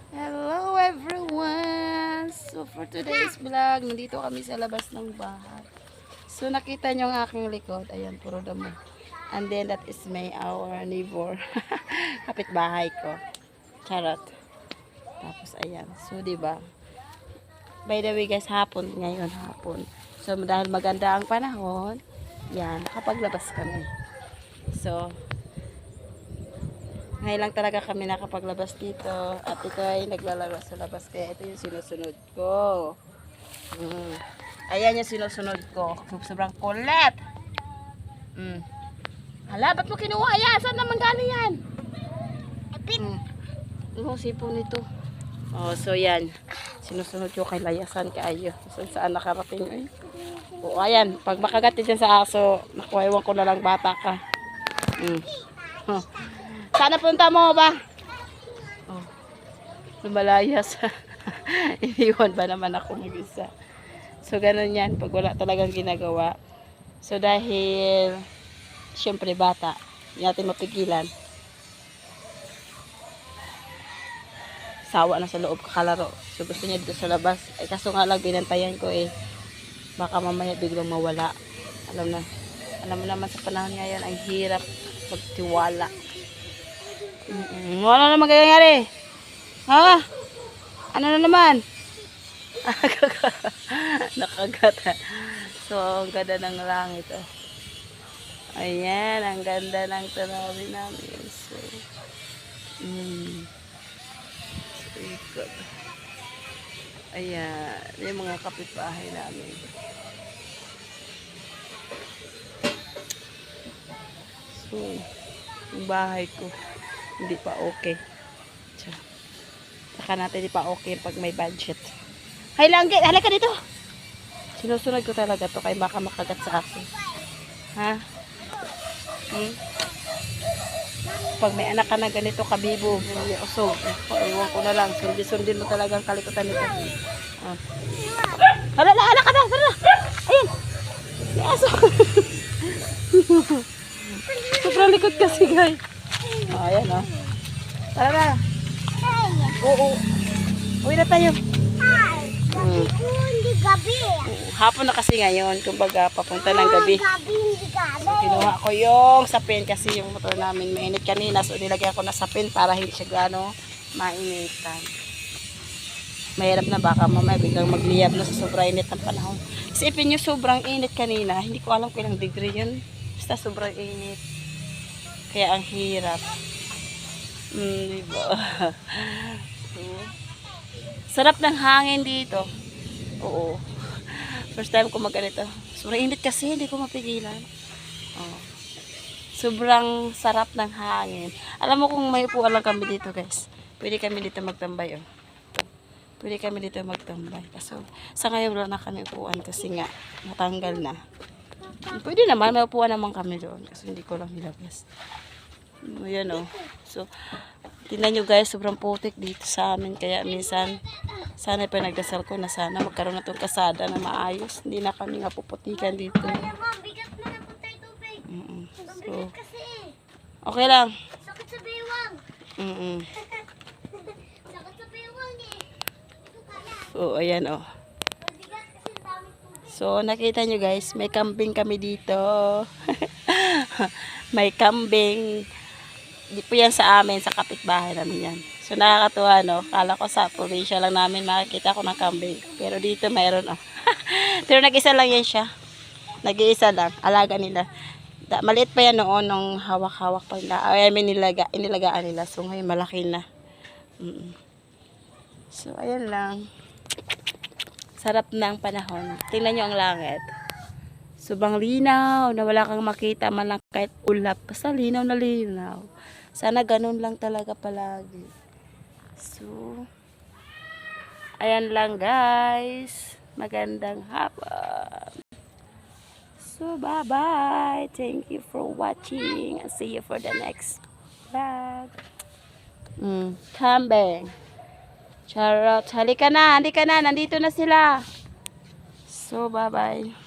Hello everyone! So for today's vlog, nandito kami sa labas ng bahay. So nakita nyo ang aking likod. Ayan, puro damo. And then that is our neighbor. Kapitbahay ko. Charot. Tapos ayan. So diba? By the way guys, hapon ngayon, hapon. So dahil maganda ang panahon, yan, nakapaglabas kami. So ngayon lang talaga kami nakapaglabas dito. At ito ay naglalaro sa labas. Kaya ito yung sinusunod ko. Ayan yung sinusunod ko. Sobrang kulit. Hala, ba't mo kinuha yan? Saan naman galing yan? Ano sipon nito? Oh, so yan. Sinusunod ko kay Layasan kaayo. Saan nakarating eh. O ayan, pag makagat dyan sa aso, nakuha ko na lang bata ka. Sana punta mo ba? Oh, lumalayas. Iniwan ba naman ako mag-isa? So, ganun yan. Pag wala talagang ginagawa. So, dahil, syempre bata, hindi natin mapigilan. Sawa na sa loob kakalaro. So, gusto niya dito sa labas. Ay, kaso nga lang, binantayan ko eh. Baka mamaya biglang mawala. Alam mo naman sa panahon ngayon, ang hirap magtiwala. Ano naman nangyayari? Ha? Ano na naman? Nakagata. So, ang ganda ng langit. Oh. Ayan, ang ganda ng tanawin namin. So, ikot. Ayan, yung mga kapitbahay namin. So, yung bahay ko. Hindi pa okay. Saka natin hindi pa okay pag may budget. Hay langgit, halika dito. Sinusunod ko talaga to kay baka makagat sa akin. Ha? Pag may anak ka na ganito kabibo, usog. Iwan ko na lang. Sundin mo talagang kalikutan nito. Hala ka na. Ayun. May aso. Sobrang likod kasi guys. Ayan o. Tara. Oo. Uwi na tayo. Hindi gabi. Hapon na kasi ngayon. Kumbaga papunta ng gabi. So, kinuha ko yung sapin kasi yung motor namin mainit kanina. So nilagyan ko na sapin para hindi siya gano mainitan. Mahirap na baka mamaya biglang magliyab na sa sobrang init ng panahon. Isipin nyo sobrang init kanina. Hindi ko alam kung ilang degree yun. Basta sobrang init. Kaya ang hirap. Diba? So, sarap ng hangin dito. Oo. First time ko magganito. Sobrang init kasi, hindi ko mapigilan. Oh. Sobrang sarap ng hangin. Alam mo kung may upuan lang kami dito guys. Pwede kami dito magtambay. Oh. Pwede kami dito magtambay. Kaso sa ngayon wala na kami upuan kasi nga natanggal na. Pwede naman, may upuan naman kami doon. Kasi hindi ko lang nilabas. Ayan o. So, tingnan nyo guys, sobrang putik dito sa amin. Kaya minsan, sana pa nagdasal ko na sana magkaroon na itong kasada na maayos. Hindi na kami nga puputikan dito. So, okay lang. Sakit sa bewang. Sakit sa bewang eh. So, ayan o. So, nakita nyo guys, may kambing kami dito. May kambing. Di po yan sa amin, sa kapitbahay namin yan. So, nakakatuwa, no? Kala ko sa probinsya lang namin makikita ko ng kambing. Pero dito mayroon, oh. Pero nag-isa lang yan siya. Nag-iisa lang. Alaga nila. Maliit pa yan noon, nung hawak-hawak pa nila. Ay, inilagaan nila. So, ngayon malaki na. So, ayan lang. Sarap ng panahon. Tingnan nyo ang langit. Sobrang linaw na wala kang makita man lang kahit ulap. Basta linaw na linaw. Sana ganun lang talaga palagi. So, ayan lang guys. Magandang hapon. So, bye-bye. Thank you for watching. And see you for the next vlog. Kambing. Charot. Halika na. Nandito na sila. So, bye-bye.